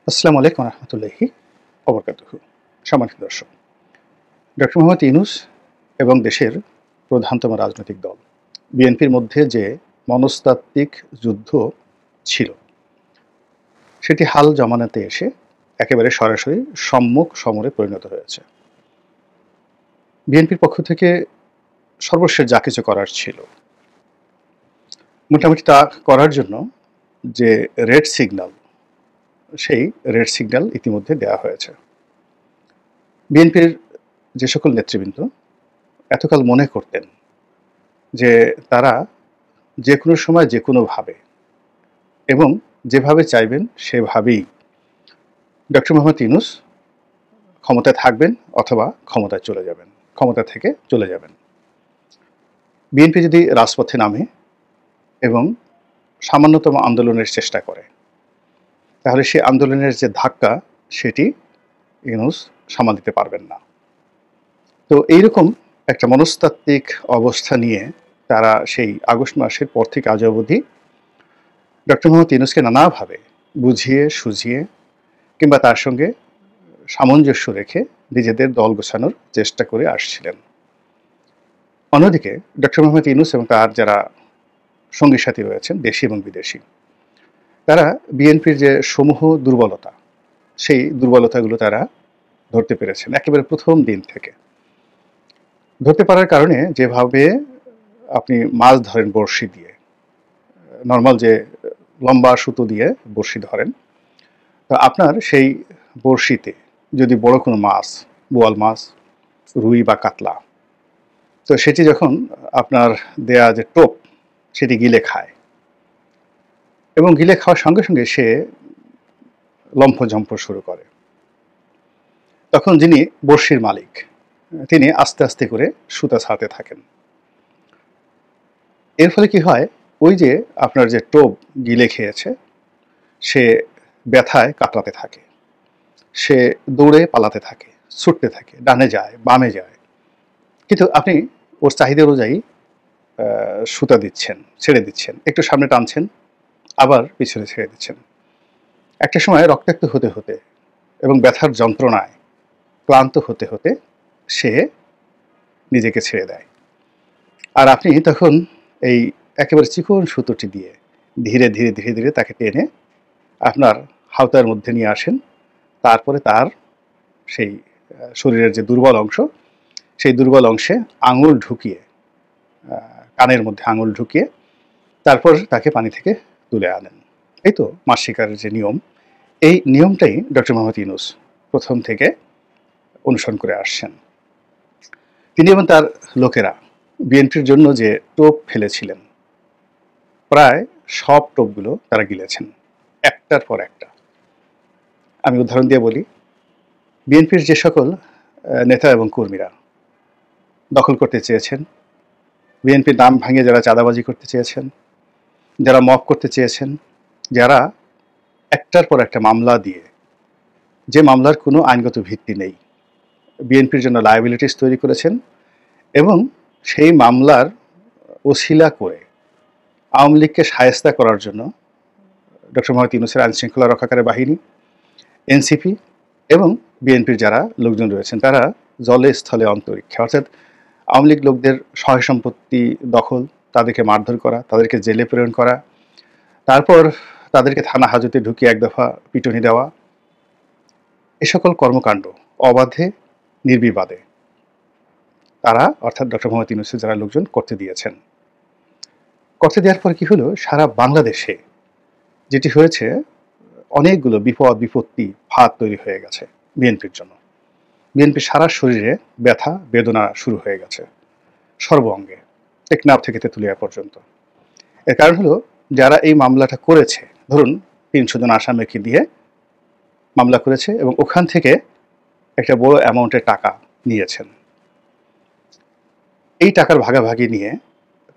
আসসালামু আলাইকুম রহমতুল্লাহি ওবরকাতুহু। সম্মানিত দর্শক, ডক্টর মোহাম্মদ ইউনূস এবং দেশের প্রধানতম রাজনৈতিক দল বিএনপির মধ্যে যে মনস্তাত্ত্বিক যুদ্ধ ছিল, সেটি হাল জমানাতে এসে একেবারে সরাসরি সম্মুখ সমরে পরিণত হয়েছে। বিএনপির পক্ষ থেকে সর্বশেষ যা কিছু করার ছিল, মোটামুটি তা করার জন্য যে রেড সিগন্যাল, সেই রেড সিগন্যাল ইতিমধ্যে দেওয়া হয়েছে। বিএনপির যে সকল নেতৃবৃন্দ এতকাল মনে করতেন যে তারা যে কোনো সময় যে কোনোভাবে এবং যেভাবে চাইবেন সেভাবেই ডক্টর মোহাম্মদ ইউনূস ক্ষমতায় থাকবেন অথবা ক্ষমতায় চলে যাবেন, ক্ষমতা থেকে চলে যাবেন। বিএনপি যদি রাজপথে নামে এবং সামান্যতম আন্দোলনের চেষ্টা করে, তাহলে সেই আন্দোলনের যে ধাক্কা, সেটি ইউনূস সামাল দিতে পারবেন না। তো এইরকম একটা মনস্তাত্ত্বিক অবস্থা নিয়ে তারা সেই আগস্ট মাসের পর থেকে আজ অবধি ডক্টর মোহাম্মদ ইউনূসকে নানাভাবে বুঝিয়ে সুঝিয়ে কিংবা তার সঙ্গে সামঞ্জস্য রেখে নিজেদের দল গোছানোর চেষ্টা করে আসছিলেন। অন্যদিকে ডক্টর মোহাম্মদ ইউনূস এবং তার যারা সঙ্গী সাথী রয়েছেন, দেশি এবং বিদেশি, তারা বিএনপির যে সমূহ দুর্বলতা, সেই দুর্বলতাগুলো তারা ধরতে পেরেছেন একেবারে প্রথম দিন থেকে। ধরতে পারার কারণে যেভাবে আপনি মাছ ধরেন বড়শি দিয়ে, নর্মাল যে লম্বা সুতো দিয়ে বড়শি ধরেন, তো আপনার সেই বড়শিতে যদি বড় কোনো মাছ, বোয়াল মাছ, রুই বা কাতলা, তো সেটি যখন আপনার দেয়া যে টোপ, সেটি গিলে খায় এবং গিলে খাওয়ার সঙ্গে সঙ্গে সে লম্ফঝম্প শুরু করে, তখন যিনি বড়শির মালিক, তিনি আস্তে আস্তে করে সুতা ছাড়তে থাকেন। এর ফলে কি হয়, ওই যে আপনার যে টোপ গিলে খেয়েছে, সে ব্যথায় কাতরাতে থাকে, সে দৌড়ে পালাতে থাকে, ছুটতে থাকে, ডানে যায় বামে যায়, কিন্তু আপনি ওর চাহিদা অনুযায়ী সুতা দিচ্ছেন, ছেড়ে দিচ্ছেন, একটু সামনে টানছেন, আবার পিছনে ছেড়ে দিচ্ছেন। একটা সময় রক্তাক্ত হতে হতে এবং ব্যথার যন্ত্রণায় ক্লান্ত হতে হতে সে নিজেকে ছেড়ে দেয়। আর আপনি তখন এই একেবারে চিকন সুতোটি দিয়ে ধীরে ধীরে ধীরে ধীরে তাকে টেনে আপনার হাওতার মধ্যে নিয়ে আসেন। তারপরে তার সেই শরীরের যে দুর্বল অংশ, সেই দুর্বল অংশে আঙুল ঢুকিয়ে, কানের মধ্যে আঙুল ঢুকিয়ে তারপর তাকে পানি থেকে তুলে আনেন। এই তো মাছ শিকারের যে নিয়ম, এই নিয়মটাই ডক্টর মোহাম্মদ ইউনূস প্রথম থেকে অনুসরণ করে আসছেন। তিনি এবং তার লোকেরা বিএনপির জন্য যে টোপ ফেলেছিলেন, প্রায় সব টোপগুলো তারা গিলেছেন, একটার পর একটা। আমি উদাহরণ দিয়ে বলি, বিএনপির যে সকল নেতা এবং কর্মীরা দখল করতে চেয়েছেন, বিএনপির নাম ভাঙিয়ে যারা চাঁদাবাজি করতে চেয়েছেন, যারা মব করতে চেয়েছেন, যারা একটার পর একটা মামলা দিয়ে, যে মামলার কোনো আইনগত ভিত্তি নেই, বিএনপির জন্য লায়াবিলিটিস তৈরি করেছেন এবং সেই মামলার ওসিলা করে আওয়ামী লীগকে শায়েস্তা করার জন্য ডক্টর মোহাম্মদ ইউনূসের আইনশৃঙ্খলা রক্ষাকারী বাহিনী, এনসিপি এবং বিএনপির যারা লোকজন রয়েছেন, তারা জলে স্থলে অন্তরিক্ষে, অর্থাৎ আওয়ামী লীগ লোকদের সহায় সম্পত্তি দখল, তাদেরকে মারধর করা, তাদেরকে জেলে প্রেরণ করা, তারপর তাদেরকে থানা হাজতে ঢুকিয়ে এক দফা পিটুনি দেওয়া, এ সকল কর্মকাণ্ড অবাধে নির্বিবাদে তারা, অর্থাৎ ডক্টর মোহাম্মদ ইউনূসের যারা লোকজন করতে দিয়েছেন। করতে দেওয়ার পর কি হলো, সারা বাংলাদেশে যেটি হয়েছে, অনেকগুলো বিপদ বিপত্তি ফাঁদ তৈরি হয়ে গেছে বিএনপির জন্য। বিএনপির সারা শরীরে ব্যথা বেদনা শুরু হয়ে গেছে, সর্ব অঙ্গে, টেকনাফ থেকে তেঁতুলিয়া পর্যন্ত। এর কারণ হলো, যারা এই মামলাটা করেছে, ধরুন ৩০০ জন আসামিকে দিয়ে মামলা করেছে এবং ওখান থেকে একটা বড় অ্যামাউন্টের টাকা নিয়েছেন। এই টাকার ভাগাভাগি নিয়ে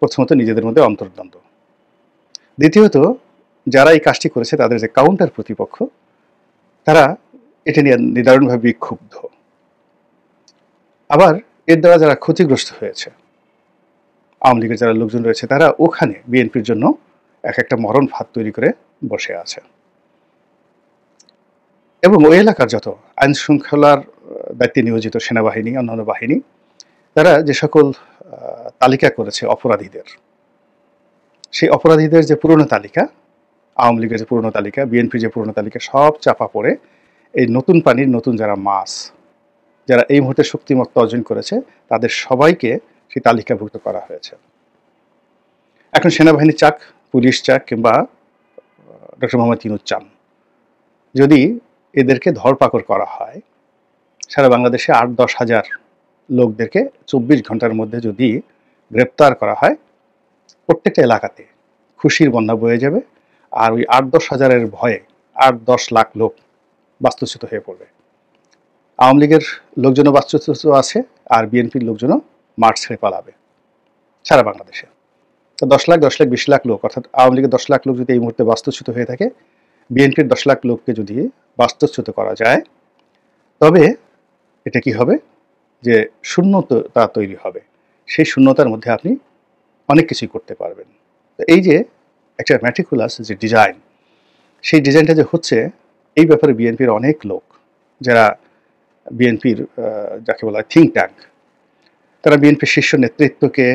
প্রথমত নিজেদের মধ্যে অন্তর্দ্বন্দ্ব, দ্বিতীয়ত যারা এই কাজটি করেছে তাদের যে কাউন্টার প্রতিপক্ষ, তারা এটা নিয়ে নিদারুণভাবে বিক্ষুব্ধ। আবার এর দ্বারা যারা ক্ষতিগ্রস্ত হয়েছে, আওয়ামী লীগের যারা লোকজন রয়েছে, তারা ওখানে বিএনপির জন্য এক একটা মরণ ফাঁদ তৈরি করে বসে আছে। এবং ওই এলাকার যত আইন শৃঙ্খলার দায়িত্বে নিয়োজিত সেনাবাহিনী, অন্যান্য বাহিনী, তারা যে সকল তালিকা করেছে অপরাধীদের, সেই অপরাধীদের যে পুরনো তালিকা, আওয়ামী লীগের যে পুরনো তালিকা, বিএনপির যে পুরনো তালিকা, সব চাপা পড়ে এই নতুন পানির নতুন যারা মাছ, যারা এই মুহূর্তে শক্তিমত্তা অর্জন করেছে, তাদের সবাইকে সেই তালিকাভুক্ত করা হয়েছে। এখন সেনাবাহিনী চাক, পুলিশ চাক, কিংবা ডক্টর মোহাম্মদ ইউনূস চান, যদি এদেরকে ধরপাকড় করা হয়, সারা বাংলাদেশে ৮-১০ হাজার লোকদেরকে ২৪ ঘন্টার মধ্যে যদি গ্রেপ্তার করা হয়, প্রত্যেকটা এলাকাতে খুশির বন্যা বয়ে যাবে। আর ওই ৮-১০ হাজারের ভয়ে ৮-১০ লাখ লোক বাস্তুচ্যুত হয়ে পড়বে। আওয়ামী লীগের লোকজনও বাস্তুচ্যুত আছে, আর বিএনপির লোকজনও মাঠ ছেড়ে পালাবে সারা বাংলাদেশে। তো ১০ লাখ, ২০ লাখ লোক, অর্থাৎ আওয়ামী লীগের ১০ লাখ লোক যদি এই মুহূর্তে বাস্তুচ্যুত হয়ে থাকে, বিএনপির ১০ লাখ লোককে যদি বাস্তুচ্যুত করা যায়, তবে এটা কি হবে, যে শূন্যতা তৈরি হবে। সেই শূন্যতার মধ্যে আপনি অনেক কিছুই করতে পারবেন। তো এই যে একটা ম্যাটিকুলাস যে ডিজাইন, সেই ডিজাইনটা যে হচ্ছে, এই ব্যাপারে বিএনপির অনেক লোক, যারা বিএনপির যাকে বলা হয় থিঙ্ক ট্যাঙ্ক, তারা বিএনপির শীর্ষ নেতৃত্বকে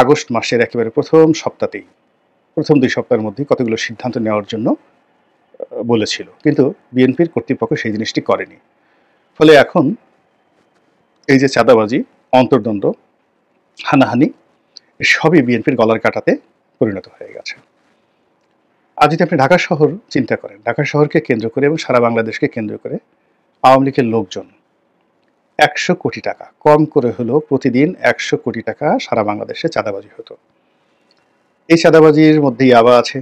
আগস্ট মাসের একেবারে প্রথম ২ সপ্তাহের মধ্যেই কতগুলো সিদ্ধান্ত নেওয়ার জন্য বলেছিল, কিন্তু বিএনপির কর্তৃপক্ষ সেই জিনিসটি করেনি। ফলে এখন এই যে চাঁদাবাজি, অন্তর্দ্বন্দ্ব, হানাহানি, সবই বিএনপির গলার কাটাতে পরিণত হয়ে গেছে। আর যদি আপনি ঢাকা শহর চিন্তা করেন, ঢাকা শহরকে কেন্দ্র করে এবং সারা বাংলাদেশকে কেন্দ্র করে আওয়ামী লীগের লোকজন ১০০ কোটি টাকা, কম করে হলেও প্রতিদিন ১০০ কোটি টাকা সারা বাংলাদেশে চাঁদাবাজি হতো। এই চাঁদাবাজির মধ্যে ইয়াবা আছে,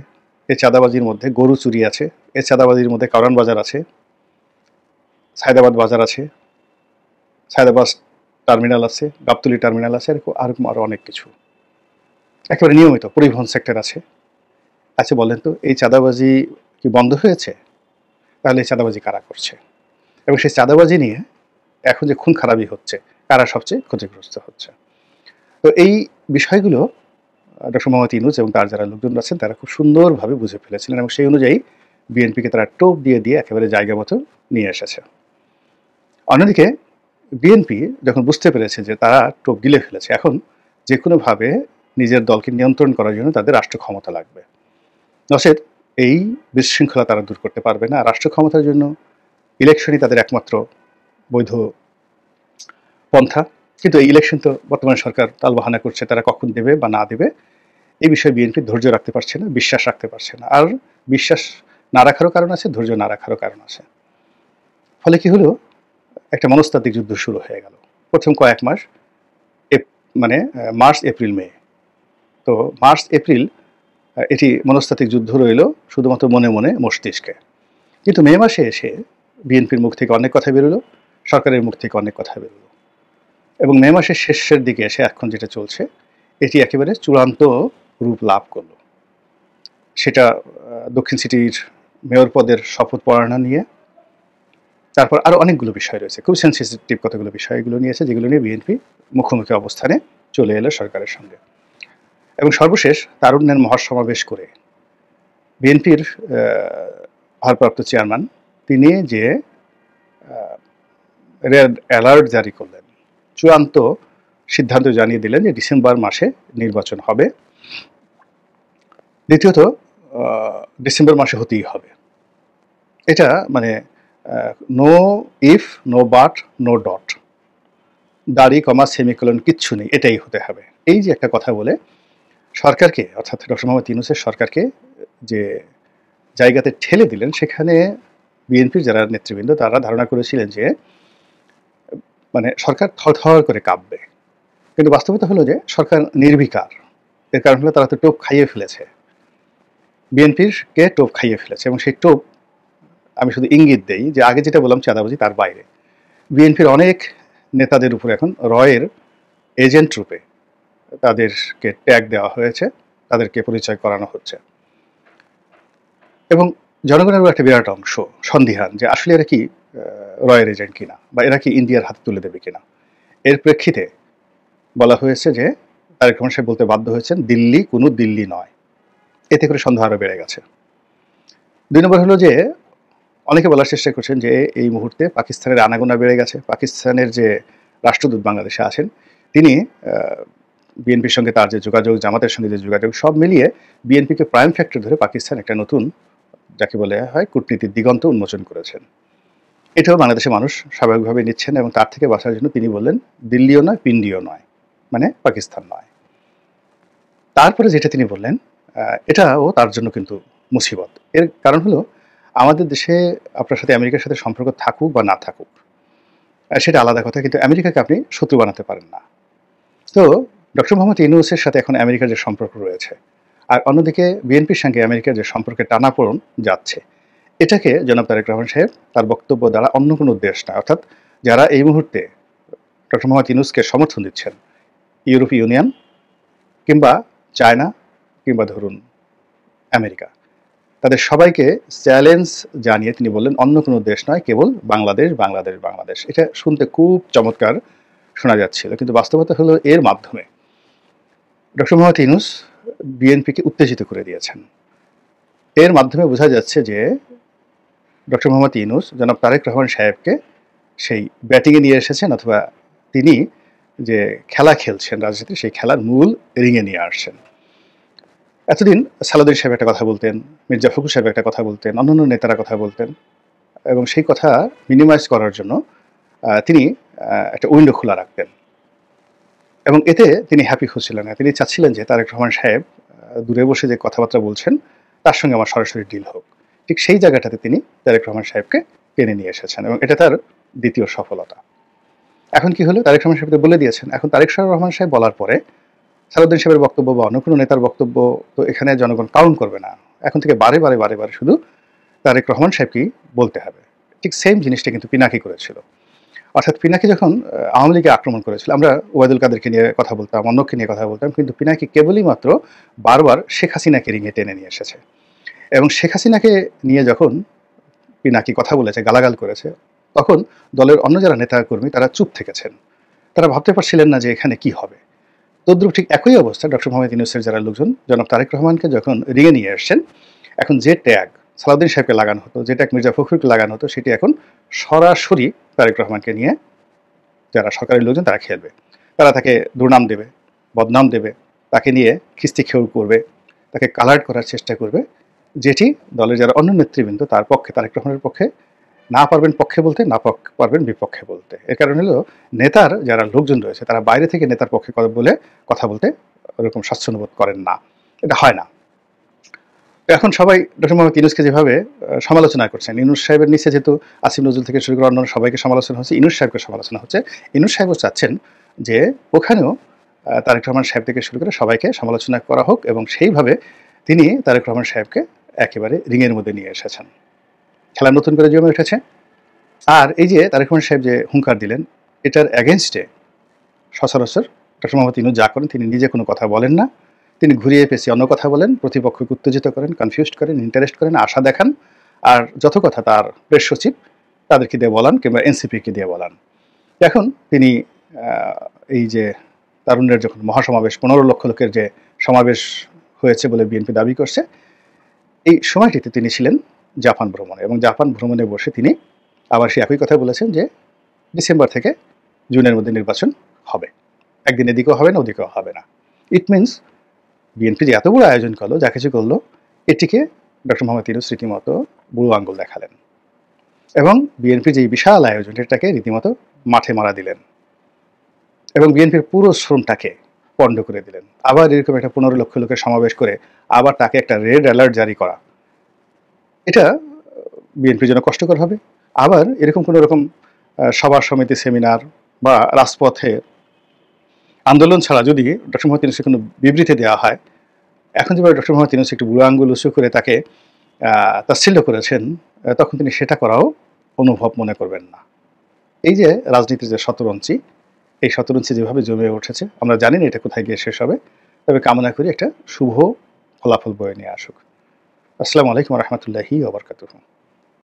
এই চাঁদাবাজির মধ্যে গরু চুরি আছে, এই চাঁদাবাজির মধ্যে কারওয়ান বাজার আছে, সায়দাবাদ বাজার আছে, সায়দাবাদ টার্মিনাল আছে, গাবতলী টার্মিনাল আছে, এরকম আরও অনেক কিছু। একেবারে নিয়মিত পরিবহন সেক্টর আছে। আচ্ছা বলেন তো, এই চাঁদাবাজি কি বন্ধ হয়েছে? তাহলে এই চাঁদাবাজি কারা করছে? এবং সেই চাঁদাবাজি নিয়ে এখন যে খুন খারাপি হচ্ছে, কারা সবচেয়ে ক্ষতিগ্রস্ত হচ্ছে? তো এই বিষয়গুলো ডক্টর মোহাম্মদ ইউনূস এবং তার যারা লোকজন আছেন, তারা খুব সুন্দরভাবে বুঝে ফেলেছিলেন, এবং সেই অনুযায়ী বিএনপিকে তারা টোপ দিয়ে একেবারে জায়গা মতো নিয়ে এসেছে। অন্যদিকে বিএনপি যখন বুঝতে পেরেছে যে তারা টোপ গিলে ফেলেছে, এখন যে কোনোভাবে নিজের দলকে নিয়ন্ত্রণ করার জন্য তাদের রাষ্ট্র ক্ষমতা লাগবে, নচেত এই বিশৃঙ্খলা তারা দূর করতে পারবে না। রাষ্ট্র ক্ষমতার জন্য ইলেকশনই তাদের একমাত্র বৈধ পন্থা। কিন্তু এই ইলেকশন তো বর্তমান সরকার তালবাহানা করছে, তারা কখন দেবে বা না দেবে এই বিষয়ে বিএনপি ধৈর্য রাখতে পারছে না, বিশ্বাস রাখতে পারছে না। আর বিশ্বাস না রাখারও কারণ আছে, ধৈর্য না রাখারও কারণ আছে। ফলে কি হলো, একটা মনস্তাত্ত্বিক যুদ্ধ শুরু হয়ে গেল। প্রথম কয়েক মাস, মানে মার্চ, এপ্রিল, মে। তো মার্চ, এপ্রিল এটি মনস্তাত্ত্বিক যুদ্ধ রইল শুধুমাত্র মনে মনে, মস্তিষ্কে। কিন্তু মে মাসে এসে বিএনপির মুখ থেকে অনেক কথা বেরোলো, সরকারের মুখ থেকে অনেক কথা বেরোলো, এবং মে মাসের শেষের দিকে এসে এখন যেটা চলছে, এটি একেবারে চূড়ান্ত রূপ লাভ করলো। সেটা দক্ষিণ সিটির মেয়র পদের শপথ পড়ানো নিয়ে, তারপর আরও অনেকগুলো বিষয় রয়েছে, খুব সেন্সিটিভ কতগুলো বিষয় এগুলো নিয়েছে, যেগুলো নিয়ে বিএনপি মুখোমুখি অবস্থানে চলে এলো সরকারের সঙ্গে। এবং সর্বশেষ তারুণ্যের মহাসমাবেশ করে বিএনপির ভারপ্রাপ্ত চেয়ারম্যান তিনি যে রেড অ্যালার্ট জারি করলেন, চূড়ান্ত সিদ্ধান্ত জানিয়ে দিলেন যে ডিসেম্বর মাসে নির্বাচন হবে। দ্বিতীয়ত, ডিসেম্বর মাসে হতেই হবে। এটা মানে no if, no but, no dot, দাড়ি, কমা, সেমিকোলন কিচ্ছু নেই, এটাই হতে হবে। এই যে একটা কথা বলে সরকারকে, অর্থাৎ ডক্টর মোহাম্মদ ইউনূসের সরকারকে যে জায়গাতে ঠেলে দিলেন, সেখানে বিএনপির যারা নেতৃবৃন্দ তারা ধারণা করেছিলেন যে মানে সরকার থরথর করে কাঁপবে। কিন্তু বাস্তবতা হলো যে সরকার নির্বিকার। এর কারণ হলো তারা তো টোপ খাইয়ে ফেলেছে, বিএনপিরকে টোপ খাইয়ে ফেলেছে। এবং সেই টোপ আমি শুধু ইঙ্গিত দেই যে আগে যেটা বললাম চাঁদাবাজি, তার বাইরে বিএনপির অনেক নেতাদের উপরে এখন রয়ের এজেন্ট রূপে তাদেরকে ট্যাগ দেওয়া হয়েছে, তাদেরকে পরিচয় করানো হচ্ছে। এবং জনগণেরও একটা বিরাট অংশ সন্দিহান যে আসলে এরা কি রয়ের এজেন্ট কিনা, বা এরা কি ইন্ডিয়ার হাতে তুলে দেবে কিনা। এর প্রেক্ষিতে বলা হয়েছে যে তারেক রহমান সাহেব বলতে বাধ্য হয়েছেন, দিল্লি কোনো দিল্লি নয়। এতে করে সন্দেহ আরও বেড়ে গেছে। ২ নম্বর হলো যে অনেকে বলার চেষ্টা করছেন যে এই মুহূর্তে পাকিস্তানের আনাগোনা বেড়ে গেছে। পাকিস্তানের যে রাষ্ট্রদূত বাংলাদেশে আছেন, তিনি বিএনপির সঙ্গে তার যে যোগাযোগ, জামাতের সঙ্গে যে যোগাযোগ, সব মিলিয়ে বিএনপিকে প্রাইম ফ্যাক্টর ধরে পাকিস্তান একটা নতুন, যাকে বলা হয়, কূটনীতির দিগন্ত উন্মোচন করেছেন। এটাও বাংলাদেশের মানুষ স্বাভাবিকভাবে নিচ্ছেন এবং তার থেকে বাঁচার জন্য তিনি বললেন, দিল্লিও নয়, পিন্ডিও নয়, মানে পাকিস্তান নয়। তারপরে যেটা তিনি বললেন, এটাও তার জন্য কিন্তু মুসিবত। এর কারণ হলো, আমাদের দেশে আপনার সাথে আমেরিকার সাথে সম্পর্ক থাকুক বা না থাকুক, সেটা আলাদা কথা, কিন্তু আমেরিকাকে আপনি শত্রু বানাতে পারেন না। তো ডক্টর মোহাম্মদ ইউনূসের সাথে এখন আমেরিকার যে সম্পর্ক রয়েছে, আর অন্যদিকে বিএনপির সঙ্গে আমেরিকার যে সম্পর্কের টানাপোড়েন যাচ্ছে, এটাকে জনাব তারেক রহমান সাহেব তার বক্তব্য দ্বারা অন্য কোনো দেশ না, অর্থাৎ যারা এই মুহূর্তে ডক্টর মোহাম্মদ ইউনূসকে সমর্থন দিচ্ছেন, ইউরোপীয় ইউনিয়ন কিংবা চায়না কিংবা ধরুন আমেরিকা, তাদের সবাইকে চ্যালেঞ্জ জানিয়ে তিনি বললেন, অন্য কোনো দেশ নয়, কেবল বাংলাদেশ, বাংলাদেশ, বাংলাদেশ। এটা শুনতে খুব চমৎকার শোনা যাচ্ছিল, কিন্তু বাস্তবতা হলো এর মাধ্যমে ডক্টর মোহাম্মদ ইউনূস বিএনপিকে উত্তেজিত করে দিয়েছেন। এর মাধ্যমে বোঝা যাচ্ছে যে ডক্টর মোহাম্মদ ইউনূস জনাব তারেক রহমান সাহেবকে সেই ব্যাটিংয়ে নিয়ে এসেছেন, অথবা তিনি যে খেলা খেলছেন রাজনীতি, সেই খেলার মূল রিংয়ে নিয়ে আসছেন। এতদিন সালাউদ্দিন সাহেব একটা কথা বলতেন, মির্জা ফখরুল সাহেব একটা কথা বলতেন, অন্যান্য নেতারা কথা বলতেন, এবং সেই কথা মিনিমাইজ করার জন্য তিনি একটা উইন্ডো খোলা রাখতেন, এবং এতে তিনি হ্যাপি হচ্ছিলেন না। তিনি চাচ্ছিলেন যে তারেক রহমান সাহেব দূরে বসে যে কথাবার্তা বলছেন, তার সঙ্গে আমার সরাসরি ডিল হোক। ঠিক সেই জায়গাটাতে তিনি তারেক রহমান সাহেবকে টেনে নিয়ে এসেছেন, এবং এটা তার দ্বিতীয় সফলতা। এখন কি হলো, তারেক রহমান সাহেবকে বলে দিয়েছেন। এখন তারেক রহমান সাহেব বলার পরে সালাউদ্দিন সাহেবের বক্তব্য বা অন্য কোনো নেতার বক্তব্য তো এখানে জনগণ কাউন্ট করবে না। এখন থেকে বারে বারে বারে বারে শুধু তারেক রহমান সাহেবকেই বলতে হবে। ঠিক সেম জিনিসটা কিন্তু পিনাকি করেছিল। অর্থাৎ পিনাকি যখন আওয়ামী লীগে আক্রমণ করেছিল, আমরা ওবায়দুল কাদেরকে নিয়ে কথা বলতাম, অন্যকে নিয়ে কথা বলতাম, কিন্তু পিনাকি কেবলই মাত্র বারবার শেখ হাসিনাকে রিঙে টেনে নিয়ে এসেছে। এবং শেখ হাসিনাকে নিয়ে যখন পিনাকি কথা বলেছে, গালাগাল করেছে, তখন দলের অন্য যারা নেতা কর্মী তারা চুপ থেকেছেন। তারা ভাবতে পারছিলেন না যে এখানে কি হবে। তদ্রুপ ঠিক একই অবস্থা ডক্টর মোহাম্মদ ইউনূসের যারা লোকজন জনাব তারেক রহমানকে যখন রিঙে নিয়ে আসছেন, এখন যে ট্যাগ সালাউদ্দিন সাহেবকে লাগানো হতো, যে ট্যাগ মির্জা ফখরুলকে লাগানো হতো, সেটি এখন সরাসরি তারেক রহমানকে নিয়ে যারা সরকারি লোকজন তারা খেলবে। তারা তাকে দুর্নাম দেবে, বদনাম দেবে, তাকে নিয়ে খিস্তি খেউ করবে, তাকে কালার্ড করার চেষ্টা করবে, যেটি দলের যারা অন্য নেতৃবৃন্দ তার পক্ষে, তারেক রহমানের পক্ষে না পারবেন পক্ষে বলতে, না পারবেন বিপক্ষে বলতে। এর কারণ হলো, নেতার যারা লোকজন রয়েছে তারা বাইরে থেকে নেতার পক্ষে কথা বলতে ওরকম স্বাচ্ছন্দ্য বোধ করেন না, এটা হয় না। এখন সবাই ডক্টর মোহাম্মদ ইউনূসকে যেভাবে সমালোচনা করছেন, ইউনূস সাহেবের নিচে যেহেতু আসিফ নজরুল থেকে শুরু করে অন্যান্য সবাইকে সমালোচনা হচ্ছে, ইউনূস সাহেবকে সমালোচনা হচ্ছে। ইউনূস সাহেবও চাচ্ছেন যে ওখানেও তারেক রহমান সাহেব থেকে শুরু করে সবাইকে সমালোচনা করা হোক, এবং সেইভাবে তিনি তারেক রহমান সাহেবকে একেবারে রিংয়ের মধ্যে নিয়ে এসেছেন। খেলা নতুন করে জমে উঠেছে। আর এই যে তারেক রহমান সাহেব যে হুঙ্কার দিলেন, এটার অ্যাগেনস্টে সচরাচর ডক্টর মোহাম্মদ ইউনূস যা করেন, তিনি নিজে কোনো কথা বলেন না, তিনি ঘুরিয়ে পেঁচিয়ে অন্য কথা বলেন, প্রতিপক্ষকে উত্তেজিত করেন, কনফিউজড করেন, ইন্টারেস্ট করেন, আশা দেখান, আর যত কথা তার প্রেস সচিব তাদেরকে দিয়ে বলান কিংবা এনসিপিকে দিয়ে বলান। এখন তিনি এই যে তারুণ্যের যখন মহাসমাবেশ, 15 লক্ষ লোকের যে সমাবেশ হয়েছে বলে বিএনপি দাবি করছে, এই সময়টিতে তিনি ছিলেন জাপান ভ্রমণে, এবং জাপান ভ্রমণে বসে তিনি আবার সেই একই কথা বলেছেন যে ডিসেম্বর থেকে জুনের মধ্যে নির্বাচন হবে, একদিন এদিকেও হবে না, ওদিকেও হবে না। ইট মিনস বিএনপি যে এত বড় আয়োজন করলো, যা কিছু করলো, এটিকে ডক্টর মোহাম্মদ ইউনূস রীতিমতো বুড়ো আঙ্গুল দেখালেন, এবং বিএনপি যে বিশাল আয়োজন, এটাকে রীতিমতো মাঠে মারা দিলেন, এবং বিএনপির পুরো শ্রমটাকে পণ্ড করে দিলেন। আবার এরকম একটা 15 লক্ষ লোকের সমাবেশ করে আবার তাকে একটা রেড অ্যালার্ট জারি করা, এটা বিএনপির জন্য কষ্টকর হবে। আবার এরকম কোনো রকম সভা সমিতি, সেমিনার বা রাজপথে আন্দোলন ছাড়া যদি ডক্টর মোহাম্মদ ইউনূসকে কোনো বিবৃতি দেওয়া হয়, এখন যেভাবে ডক্টর মোহাম্মদ ইউনূস একটু বুড়ো আঙ্গুল উঁচু করে তাকে তাচ্ছিল্য করেছেন, তখন তিনি সেটা করাও অনুভব মনে করবেন না। এই যে রাজনীতির যে শতরঞ্চি, এই শতরঞ্চি যেভাবে জমে উঠেছে, আমরা জানি না এটা কোথায় গিয়ে শেষ হবে, তবে কামনা করি একটা শুভ ফলাফল বয়ে নিয়ে আসুক। আসসালামু আলাইকুম ওয়া রাহমাতুল্লাহি ওয়া বারাকাতুহু।